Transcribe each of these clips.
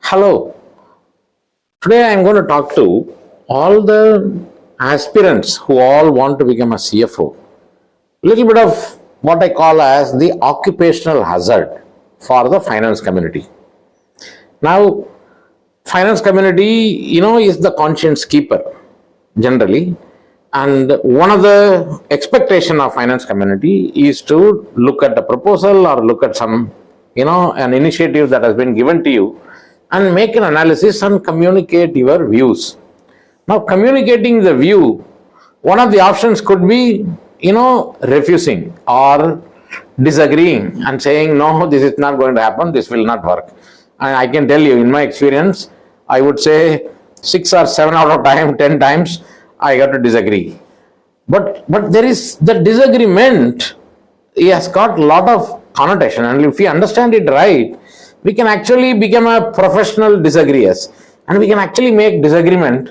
Hello. Today I am going to talk to all the aspirants who all want to become a CFO. Little bit of what I call as the occupational hazard for the finance community. Now, finance community, is the conscience keeper generally. And one of the expectation of finance community is to look at the proposal or look at some, an initiative that has been given to you and make an analysis and communicate your views. Now, communicating the view, one of the options could be, refusing or disagreeing and saying, no, this is not going to happen, this will not work. And I can tell you, in my experience, I would say 6 or 7 out of time, 10 times, I got to disagree. But there is the disagreement, it has got a lot of connotation, and if we understand it right, we can actually become a professional disagreeers, and we can actually make disagreement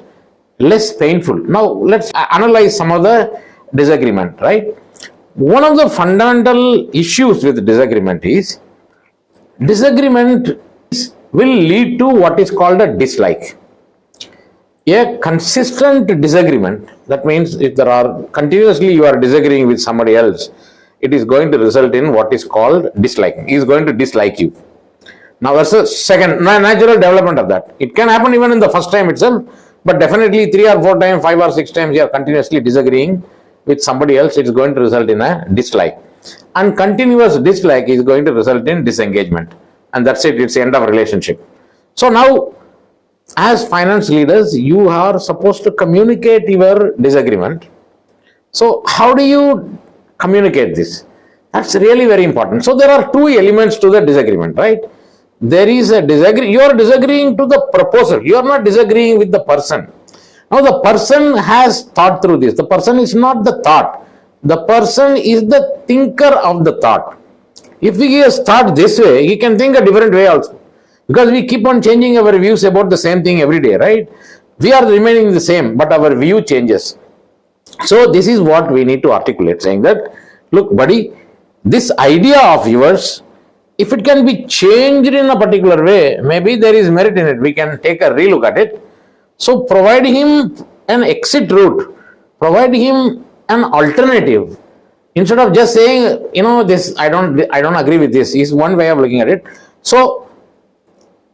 less painful. Now, let's analyze some of the disagreement, right? One of the fundamental issues with disagreement is disagreement will lead to what is called a dislike. A consistent disagreement, that means if there are continuously you are disagreeing with somebody else, it is going to result in what is called dislike. He is going to dislike you. Now that's a second natural development of that. It can happen even in the first time itself, but definitely 3 or 4 times, 5 or 6 times you are continuously disagreeing with somebody else, it is going to result in a dislike. And continuous dislike is going to result in disengagement. And that's it, it's the end of a relationship. So now, as finance leaders, you are supposed to communicate your disagreement. So how do you communicate this? That's really very important. So there are 2 elements to the disagreement, right? There is a you are disagreeing to the proposal. You are not disagreeing with the person. Now the person has thought through this. The person is not the thought. The person is the thinker of the thought. If he has thought this way, he can think a different way also. Because we keep on changing our views about the same thing every day, right? We are remaining the same, but our view changes. So this is what we need to articulate, saying that, look, buddy, this idea of yours, if it can be changed in a particular way, maybe there is merit in it. We can take a relook at it. So provide him an exit route, provide him an alternative. Instead of just saying, this, I don't agree with this, is one way of looking at it. So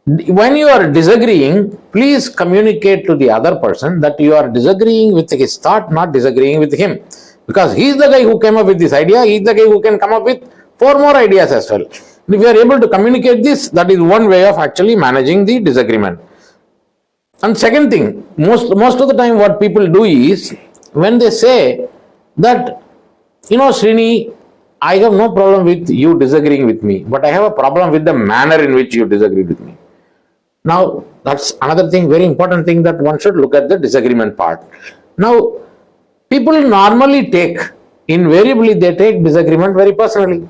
when you are disagreeing, please communicate to the other person that you are disagreeing with his thought, not disagreeing with him. Because he is the guy who came up with this idea, he is the guy who can come up with 4 more ideas as well. If you are able to communicate this, that is one way of actually managing the disagreement. And second thing, most of the time what people do is, when they say that, Srini, I have no problem with you disagreeing with me, but I have a problem with the manner in which you disagree with me. Now, that's another thing, very important thing, that one should look at the disagreement part. Now, people normally invariably they take disagreement very personally.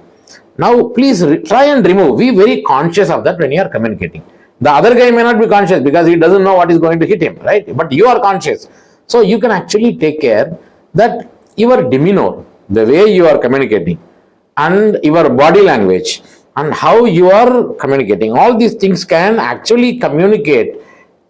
Now, please try and remove. Be very conscious of that when you are communicating. The other guy may not be conscious because he doesn't know what is going to hit him, right? But you are conscious. So, you can actually take care that your demeanor, the way you are communicating, and your body language, and how you are communicating, all these things can actually communicate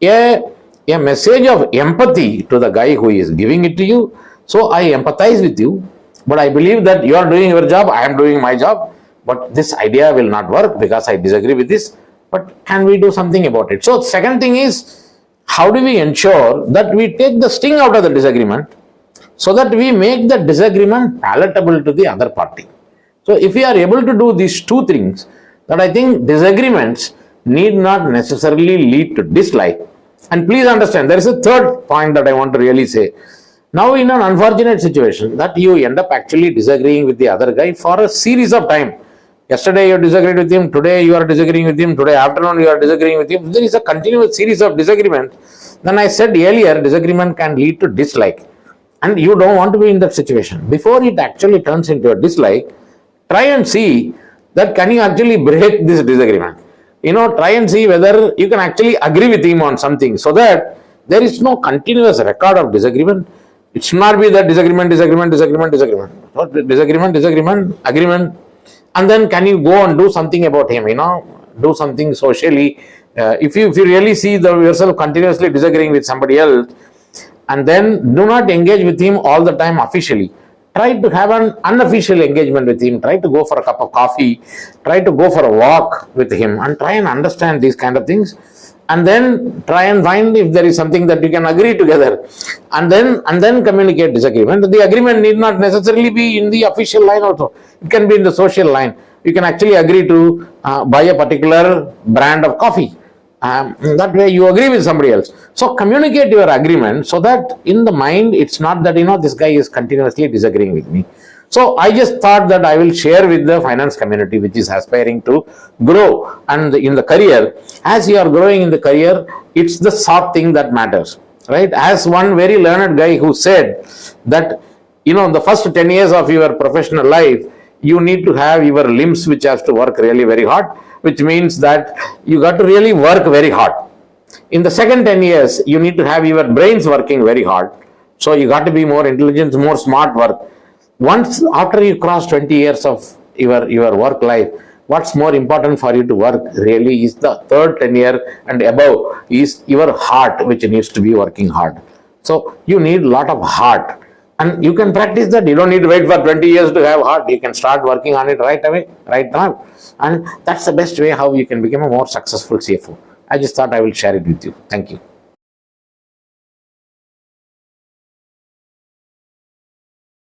a message of empathy to the guy who is giving it to you. So I empathize with you, but I believe that you are doing your job, I am doing my job, but this idea will not work because I disagree with this, but can we do something about it? So second thing is, how do we ensure that we take the sting out of the disagreement so that we make the disagreement palatable to the other party? So if we are able to do these 2 things, that I think disagreements need not necessarily lead to dislike. And please understand, there is a third point that I want to really say. Now in an unfortunate situation that you end up actually disagreeing with the other guy for a series of time. Yesterday you disagreed with him, today you are disagreeing with him, today afternoon you are disagreeing with him. There is a continuous series of disagreements. Then I said earlier, disagreement can lead to dislike. And you don't want to be in that situation. Before it actually turns into a dislike, try and see that can you actually break this disagreement. Try and see whether you can actually agree with him on something so that there is no continuous record of disagreement. It should not be that disagreement, agreement. And then can you go and do something about him, do something socially, if you really see yourself continuously disagreeing with somebody else, and then do not engage with him all the time officially. Try to have an unofficial engagement with him. Try to go for a cup of coffee. Try to go for a walk with him and try and understand these kind of things. And then try and find if there is something that you can agree together. And then communicate disagreement. The agreement need not necessarily be in the official line also. It can be in the social line. You can actually agree to buy a particular brand of coffee. That way you agree with somebody else. So communicate your agreement so that in the mind it's not that this guy is continuously disagreeing with me. So I just thought that I will share with the finance community which is aspiring to grow and in the career. As you are growing in the career, it's the soft thing that matters, right? As one very learned guy who said that the first 10 years of your professional life, you need to have your limbs which has to work really very hard, which means that you got to really work very hard. In the second 10 years, you need to have your brains working very hard. So you got to be more intelligent, more smart work. Once after you cross 20 years of your work life, what's more important for you to work really is the third 10 year and above is your heart, which needs to be working hard. So you need a lot of heart. And you can practice that. You don't need to wait for 20 years to have heart. You can start working on it right away, right now. And that's the best way how you can become a more successful CFO. I just thought I will share it with you. Thank you.